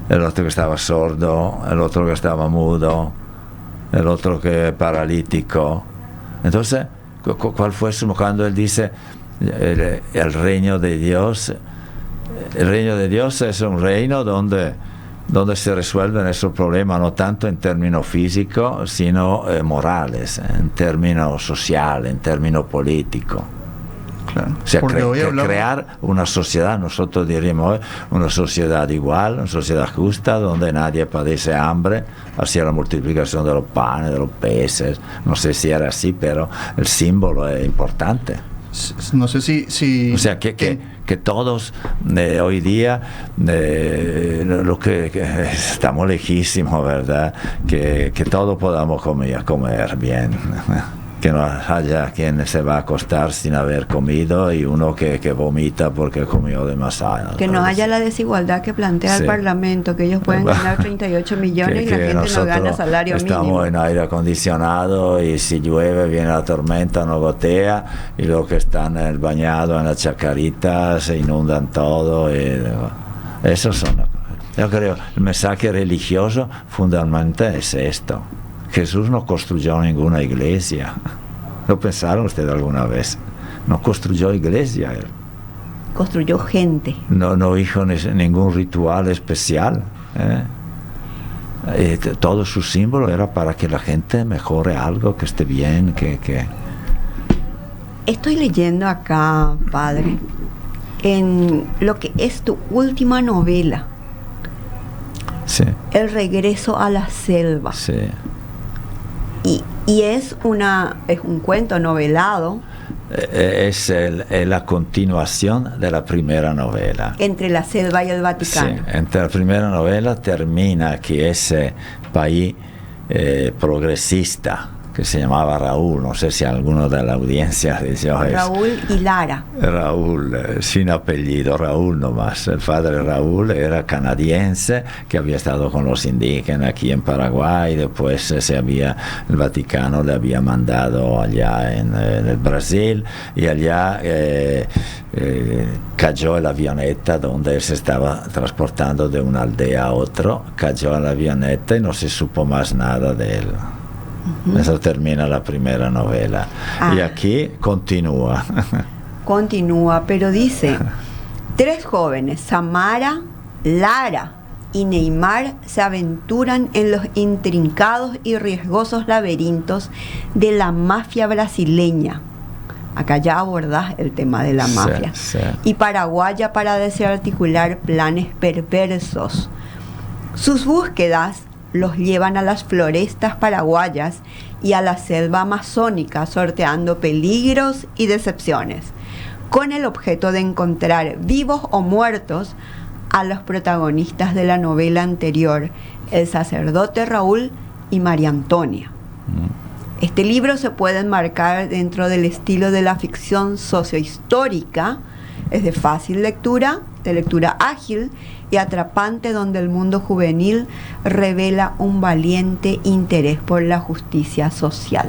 el otro que estaba sordo, el otro que estaba mudo, el otro que paralítico. Entonces, ¿cuál fue cuando él dice el reino de Dios? El reino de Dios es un reino donde donde se resuelven esos problemas no tanto en términos físicos, sino morales, en términos sociales, en términos políticos. Claro. O sea, Porque hoy hablamos- crear una sociedad, nosotros diríamos hoy, una sociedad igual, una sociedad justa, donde nadie padece hambre, hacia la multiplicación de los panes, de los peces. No sé si era así, pero el símbolo es importante. No sé si O sea, que todos hoy día, lo que estamos lejísimos, ¿verdad? Que todos podamos comer bien. Que no haya quien se va a acostar sin haber comido y uno que vomita porque comió demasiado. Que no haya la desigualdad que plantea Sí. el Parlamento, que ellos pueden ganar 38 millones y la gente no gana salario estamos mínimo. en aire acondicionado y si llueve viene la tormenta, no gotea y los que están en el bañado en la chacarita se inundan todo. Eso son. Yo creo el mensaje religioso fundamentalmente es esto. Jesús no construyó ninguna iglesia. ¿Lo pensaron ustedes alguna vez? No construyó iglesia él. Construyó gente. No hizo ningún ritual especial. Todo su símbolo era para que la gente mejore algo, que esté bien, que... Estoy leyendo acá, padre, en lo que es tu última novela, Sí, El regreso a la selva. sí. Y es un cuento novelado Es la continuación de la primera novela. entre la selva y el Sí, Vaticano. entre la primera novela termina que ese país progresista que se llamaba Raúl, no sé si alguno de la audiencia dice Raúl y Lara. Raúl, sin apellido, Raúl nomás. El padre Raúl era canadiense que había estado con los indígenas aquí en Paraguay, después el Vaticano le había mandado allá en el Brasil y allá cayó la avioneta donde él se estaba transportando de una aldea a otra, cayó la avioneta y no se supo más nada de él. Eso termina la primera novela. Ah. Y aquí continúa. Continúa, pero dice, 3 jóvenes, Samara, Lara y Neymar, se aventuran en los intrincados y riesgosos laberintos de la mafia brasileña. Acá ya abordás el tema de la Sí, mafia. sí. Y paraguaya para desarticular planes perversos. Sus búsquedas los llevan a las florestas paraguayas y a la selva amazónica, sorteando peligros y decepciones, con el objeto de encontrar vivos o muertos a los protagonistas de la novela anterior, el sacerdote Raúl y María Antonia. Este libro se puede enmarcar dentro del estilo de la ficción sociohistórica, es de fácil lectura, de lectura ágil y atrapante, donde el mundo juvenil revela un valiente interés por la justicia social.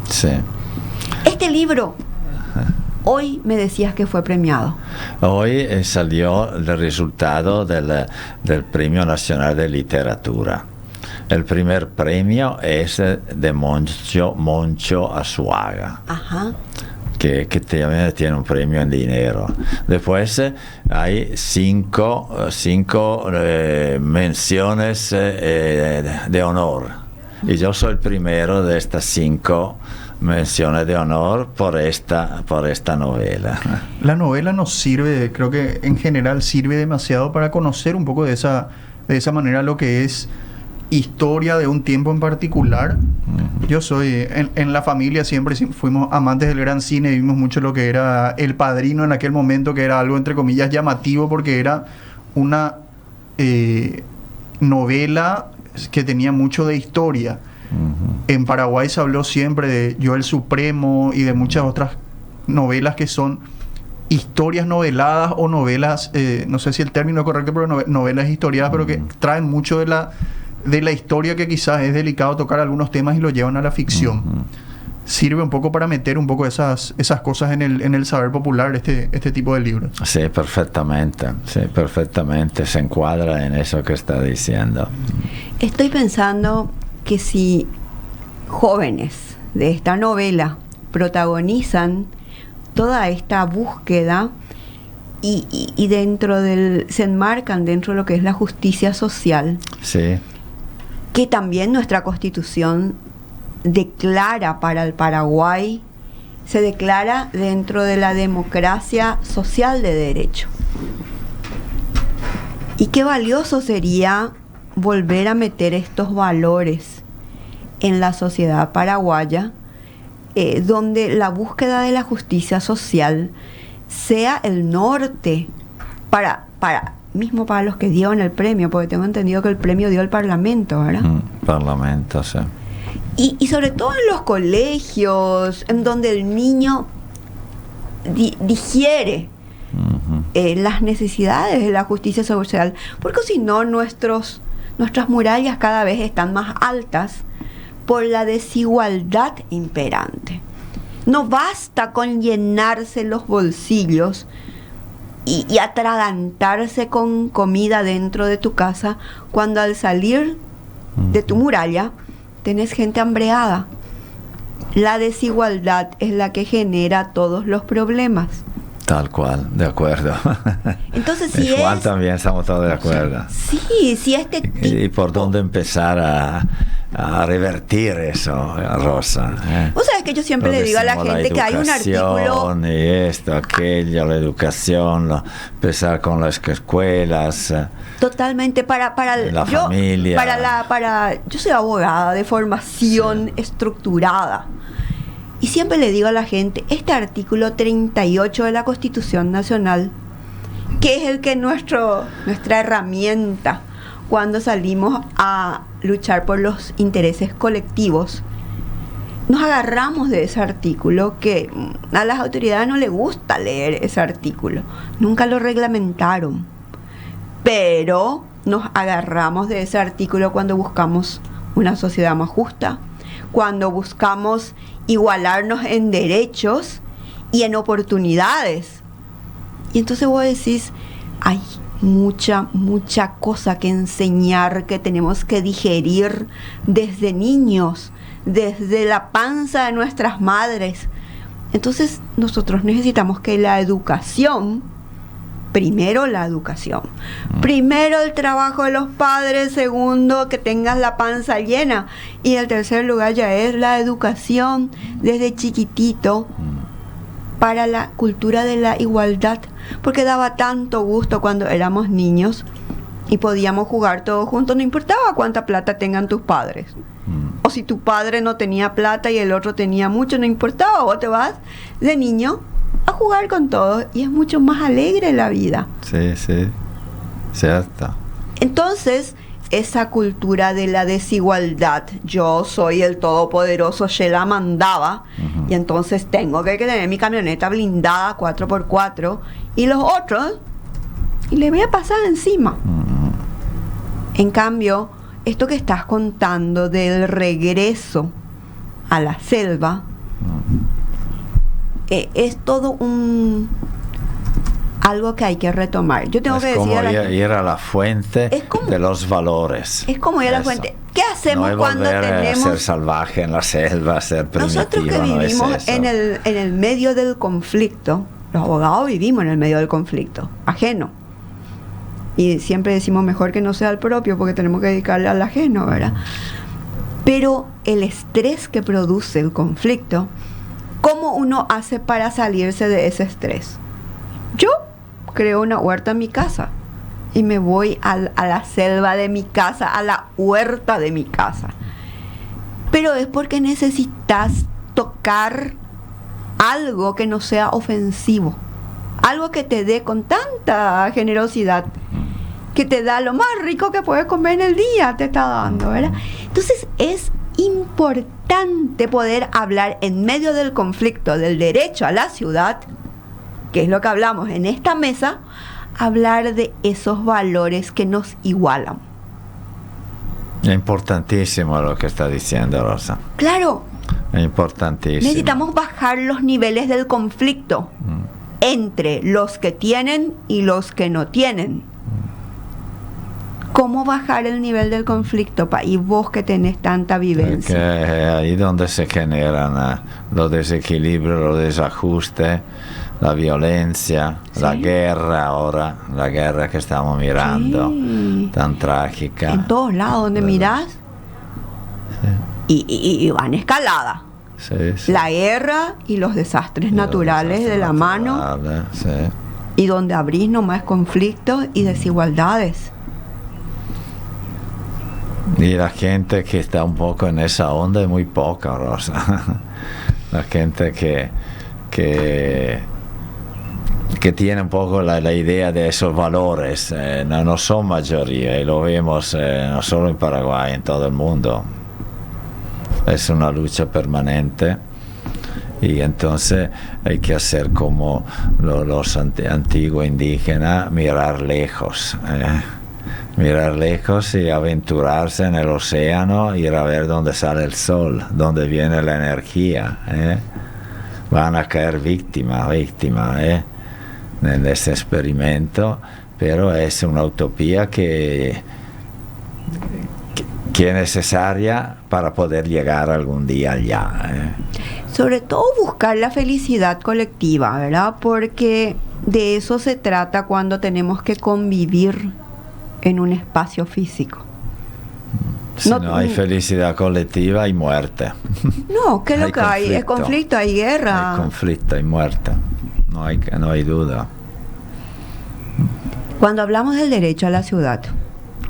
Sí. Este libro, hoy me decías que fue premiado. Hoy salió el resultado del Premio Nacional de Literatura. El primer premio es de Moncho Azuaga. Ajá. Que también tiene un premio en dinero. Después hay cinco menciones de honor. Y yo soy el primero de estas 5 menciones de honor por esta novela. La novela nos sirve, creo que en general sirve demasiado para conocer un poco de esa manera lo que es historia de un tiempo en particular. Yo soy, en la familia siempre fuimos amantes del gran cine, vimos mucho lo que era El Padrino en aquel momento, que era algo entre comillas llamativo porque era una novela que tenía mucho de historia. En Paraguay se habló siempre de Yo el Supremo y de muchas otras novelas que son historias noveladas o novelas, no sé si el término es correcto, pero novelas historiadas, pero que traen mucho de la historia, que quizás es delicado tocar algunos temas y lo llevan a la ficción. Sirve un poco para meter un poco esas cosas en el saber popular, este tipo de libros. Sí, perfectamente, se encuadra en eso que está diciendo. Estoy pensando que si jóvenes de esta novela protagonizan toda esta búsqueda, y se enmarcan dentro de lo que es la justicia social, Sí. que también nuestra Constitución declara para el Paraguay, se declara dentro de la democracia social de derecho. Y qué valioso sería volver a meter estos valores en la sociedad paraguaya, donde la búsqueda de la justicia social sea el norte para los que dieron el premio, porque tengo entendido que el premio dio el Parlamento, ¿verdad? Parlamento, sí. Y sobre todo en los colegios, en donde el niño digiere las necesidades de la justicia social, porque si no nuestras murallas cada vez están más altas por la desigualdad imperante. No basta con llenarse los bolsillos y atragantarse con comida dentro de tu casa, cuando al salir de tu muralla tenés gente hambreada. La desigualdad es la que genera todos los problemas. Tal cual, de acuerdo. Entonces, si Juan también estamos todos de acuerdo. Sí, si este tipo... ¿Y por dónde empezar a revertir eso, Rosa? Vos sabés que yo siempre le digo a la gente que hay un artículo... Y esto, aquello, la educación, empezar con las escuelas... Totalmente, para la familia. Yo soy abogada de formación estructurada. Y siempre le digo a la gente, este artículo 38 de la Constitución Nacional, que es el que nuestra herramienta cuando salimos a luchar por los intereses colectivos, nos agarramos de ese artículo, que a las autoridades no les gusta leer ese artículo, nunca lo reglamentaron, pero nos agarramos de ese artículo cuando buscamos una sociedad más justa, cuando buscamos igualarnos en derechos y en oportunidades. Y entonces vos decís, hay mucha cosa que enseñar, que tenemos que digerir desde niños, desde la panza de nuestras madres. Entonces nosotros necesitamos que la educación, primero la educación, primero el trabajo de los padres, segundo que tengas la panza llena, y en tercer lugar ya es la educación desde chiquitito para la cultura de la igualdad, porque daba tanto gusto cuando éramos niños y podíamos jugar todos juntos, no importaba cuánta plata tengan tus padres, o si tu padre no tenía plata y el otro tenía mucho, no importaba, vos te vas de niño a jugar con todos y es mucho más alegre la vida. Sí, cierto. Entonces, esa cultura de la desigualdad, yo soy el todopoderoso, se la mandaba, y entonces tengo que tener mi camioneta blindada 4x4 y los otros, y le voy a pasar encima. En cambio, esto que estás contando del regreso a la selva, es todo algo que hay que retomar. Yo tengo que decir a la ir a la fuente de los valores. Es como ir a la fuente. ¿Qué hacemos no cuando tenemos... ser salvaje en la selva, ser primitivo? Nosotros que vivimos en el medio del conflicto, los abogados vivimos en el medio del conflicto, ajeno. Y siempre decimos mejor que no sea el propio, porque tenemos que dedicarle al ajeno, ¿verdad? Pero el estrés que produce el conflicto, ¿cómo uno hace para salirse de ese estrés? Yo creo una huerta en mi casa y me voy a la selva de mi casa, a la huerta de mi casa. Pero es porque necesitas tocar algo que no sea ofensivo, algo que te dé con tanta generosidad, que te da lo más rico que puedes comer en el día, te está dando, ¿verdad? Entonces es importante poder hablar en medio del conflicto del derecho a la ciudad, que es lo que hablamos en esta mesa, hablar de esos valores que nos igualan. Es importantísimo lo que está diciendo Rosa. Claro. Es importantísimo. Necesitamos bajar los niveles del conflicto entre los que tienen y los que no tienen. ¿Cómo bajar el nivel del conflicto? Y vos que tenés tanta vivencia. Porque ahí donde se generan los desequilibrios, los desajustes, la violencia, la guerra ahora, la guerra que estamos mirando, tan trágica. En todos lados donde mirás, y van escalada. Sí. La guerra y los desastres naturales de la mano, y donde abrís nomás conflictos y desigualdades. Y la gente que está un poco en esa onda es muy poca, Rosa. La gente que tiene un poco la idea de esos valores, no son mayoría, y lo vemos no solo en Paraguay, en todo el mundo. Es una lucha permanente, y entonces hay que hacer como los antiguos indígenas, mirar lejos y aventurarse en el océano, ir a ver dónde sale el sol, dónde viene la energía. Van a caer víctimas en este experimento, pero es una utopía que es necesaria para poder llegar algún día allá. Sobre todo buscar la felicidad colectiva, ¿verdad? Porque de eso se trata cuando tenemos que convivir en un espacio físico. Si no hay felicidad colectiva, hay muerte. No, ¿qué es lo que hay? Es conflicto, hay guerra. Hay conflicto, hay muerte. No hay duda. Cuando hablamos del derecho a la ciudad,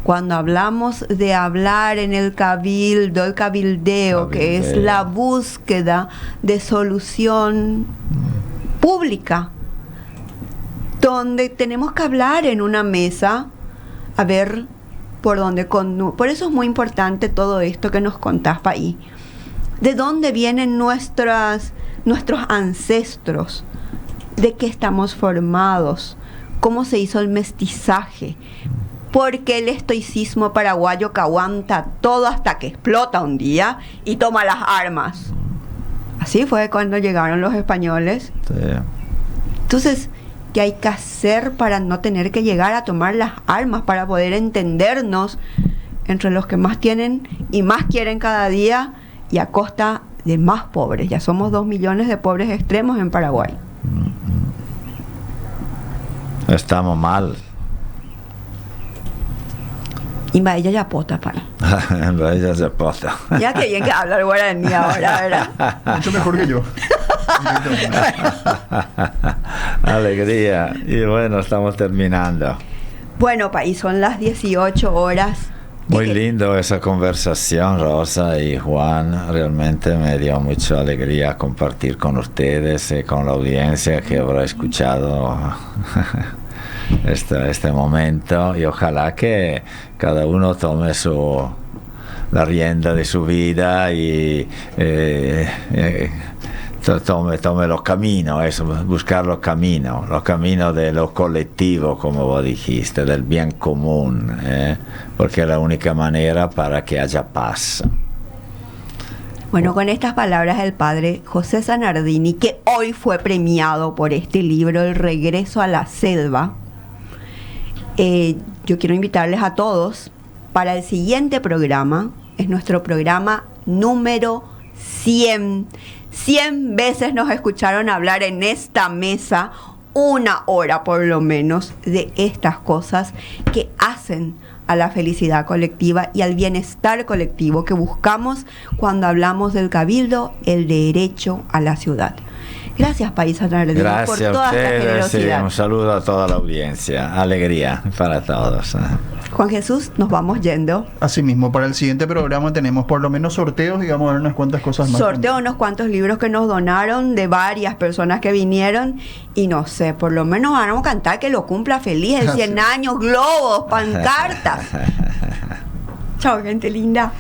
cuando hablamos de hablar en el cabildo, el cabildeo, que es la búsqueda de solución pública, donde tenemos que hablar en una mesa, a ver por dónde. Por eso es muy importante todo esto que nos contás, Paí. ¿De dónde vienen nuestros ancestros? ¿De qué estamos formados? ¿Cómo se hizo el mestizaje? Porque el estoicismo paraguayo que aguanta todo hasta que explota un día y toma las armas. Así fue cuando llegaron los españoles. Sí. Entonces, ¿qué hay que hacer para no tener que llegar a tomar las armas, para poder entendernos entre los que más tienen y más quieren cada día, y a costa de más pobres? Ya somos 2 millones de pobres extremos en Paraguay. Estamos mal. Y Bahía ya pota, para. Bahía ya pota. Ya que bien que habla el guaraní ahora, ¿verdad? Mucho mejor que yo. Alegría. Y bueno, estamos terminando. Bueno, país, son las 18 horas. Muy lindo esa conversación, Rosa y Juan. Realmente me dio mucha alegría compartir con ustedes y con la audiencia que habrá escuchado este momento, y ojalá que cada uno tome la rienda de su vida y tome los caminos, buscar los caminos de lo colectivo, como vos dijiste, del bien común, porque es la única manera para que haya paz. Bueno, con estas palabras del padre José Zanardini, que hoy fue premiado por este libro, El regreso a la selva, yo quiero invitarles a todos para el siguiente programa. Es nuestro programa número 100. 100 veces nos escucharon hablar en esta mesa, 1 hora por lo menos, de estas cosas que hacen a la felicidad colectiva y al bienestar colectivo que buscamos cuando hablamos del cabildo, el derecho a la ciudad. Gracias, País Zanardini, por toda esta generosidad. Sí, un saludo a toda la audiencia. Alegría para todos. Juan Jesús, nos vamos yendo. Asimismo, para el siguiente programa tenemos por lo menos sorteos y vamos a ver unas cuantas cosas más. Sorteo unos cuantos libros que nos donaron de varias personas que vinieron, y no sé, por lo menos vamos a cantar que lo cumpla feliz, el 100 años, globos, pancartas. Chao, gente linda.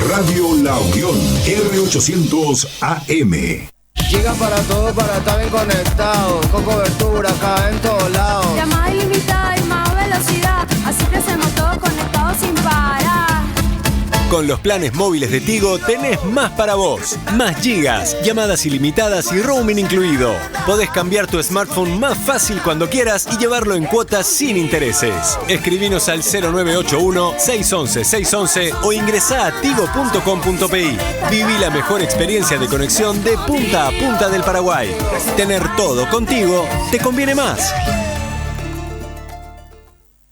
Radio La Unión, R800 AM. Llega para todo, para estar bien conectado, con cobertura acá en todos lados. Llamada ilimitada y más velocidad, así que hacemos todo conectado sin parar. Con los planes móviles de Tigo tenés más para vos. Más gigas, llamadas ilimitadas y roaming incluido. Podés cambiar tu smartphone más fácil cuando quieras y llevarlo en cuotas sin intereses. Escribinos al 0981-611-611 o ingresá a tigo.com.pi. Viví la mejor experiencia de conexión de punta a punta del Paraguay. Tener todo contigo te conviene más.